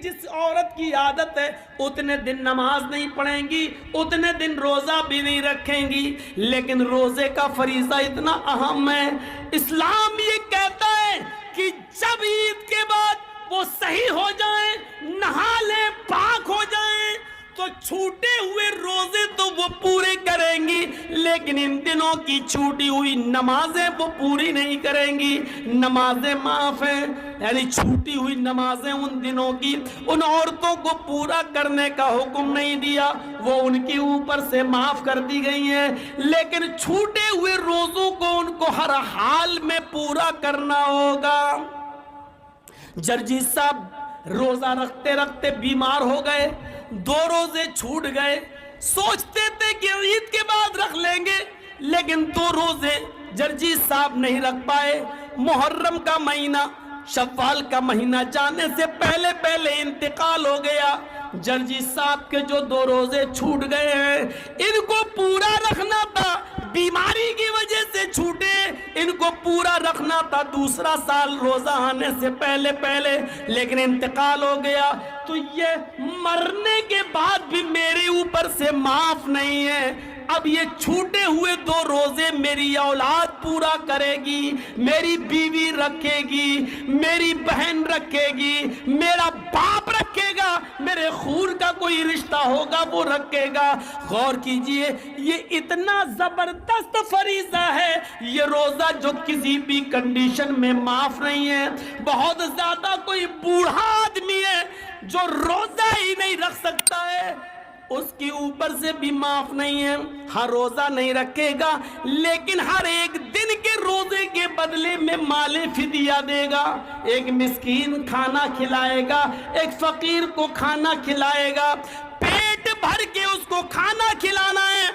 جس عورت کی عادت ہے اتنے دن نماز نہیں پڑھیں گی، اتنے دن روزہ بھی نہیں رکھیں گی، لیکن روزے کا فریضہ اتنا اہم ہے۔ اسلام یہ کہتا ہے کہ جب عید کے بعد وہ صحیح ہو جائیں، نہا لیں، پاک ہو جائیں، تو چھوٹے ہوئے روزے تو وہ پورے کریں گی، لیکن ان دنوں کی چھوٹی ہوئی نمازیں وہ پوری نہیں کریں گی۔ نمازیں معاف ہیں، یعنی چھوٹی ہوئی نمازیں ان دنوں کی ان عورتوں کو پورا کرنے کا حکم نہیں دیا، وہ ان کی اوپر سے معاف کر دی گئی ہیں، لیکن چھوٹے ہوئے روزوں کو ان کو ہر حال میں پورا کرنا ہوگا۔ جرجی صاحب روزہ رکھتے رکھتے بیمار ہو گئے، 2 روزے چھوٹ گئے، سوچتے تھے کہ عید کے بعد رکھ لیں گے، لیکن 2 روزے جرجی صاحب نہیں رکھ پائے۔ محرم کا مہینہ، شوال کا مہینہ جانے سے پہلے انتقال ہو گیا۔ جرجی صاحب کے جو 2 روزے چھوٹ گئے ہیں، ان کو پورا رکھنا تھا، بیماری کی وجہ سے چھوٹے، ان کو پورا رکھنا تھا دوسرا سال روزہ آنے سے پہلے، لیکن انتقال ہو گیا، تو یہ مرنے کے بعد بھی میرے اوپر سے معاف نہیں ہے۔ اب یہ چھوٹے ہوئے 2 روزے میری اولاد پورا کرے گی، میری بیوی رکھے گی، میری بہن رکھے گی، میرا باپ رکھے گا، میرے خون کا کوئی رشتہ ہوگا وہ رکھے گا۔ غور کیجئے، یہ اتنا زبردست فریضہ ہے یہ روزہ، جو کسی بھی کنڈیشن میں معاف نہیں ہے۔ بہت زیادہ کوئی بوڑھا آدمی ہے جو روزہ ہی نہیں رکھ سکتا ہے، اس کی اوپر سے بھی معاف نہیں ہے، ہر روزہ نہیں رکھے گا، لیکن ہر ایک دن کے روزے کے بدلے میں مال فدیہ دے گا۔ ایک مسکین کھانا کھلائے گا، ایک فقیر کو کھانا کھلائے گا، پیٹ بھر کے اس کو کھانا کھلانا ہے۔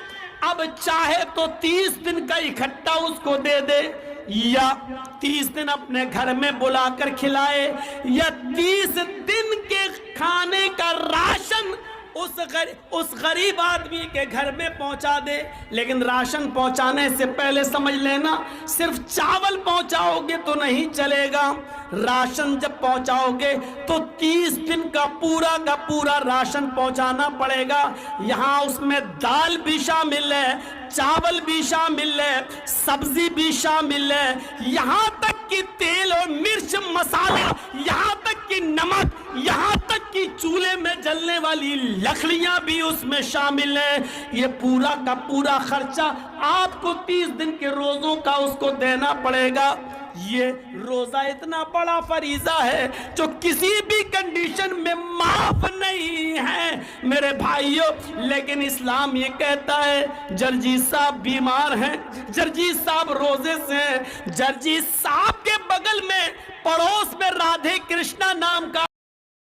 اب چاہے تو 30 دن کا اکٹھا اس کو دے دے، یا 30 دن اپنے گھر میں بلا کر کھلائے، یا 30 دن کے کھانے کا راشن اس غریب آدمی کے گھر میں پہنچا دے۔ لیکن راشن پہنچانے سے پہلے سمجھ لینا، صرف چاول پہنچاؤ گے تو نہیں چلے گا، راشن جب پہنچاؤ گے تو 30 دن کا پورا راشن پہنچانا پڑے گا۔ یہاں اس میں دال بھی شامل ہے، چاول بھی شامل ہے، سبزی بھی شامل ہے، یہاں تک کہ تیل اور مرچ مسالہ، یہاں تک کہ نمک، یہاں تک کہ چولہے میں جلنے والی لکڑیاں بھی اس میں شامل ہیں۔ یہ پورا کا پورا خرچہ آپ کو 30 دن کے روزوں کا اس کو دینا پڑے گا۔ یہ روزہ اتنا بڑا فریضہ ہے جو کسی بھی کنڈیشن میں معاف نہیں ہے میرے بھائیوں، لیکن اسلام یہ کہتا ہے جرجی صاحب بیمار ہیں، جرجی صاحب روزے سے ہیں، جرجی صاحب کے بغل میں پڑوس میں رادھے کرشنا نام کا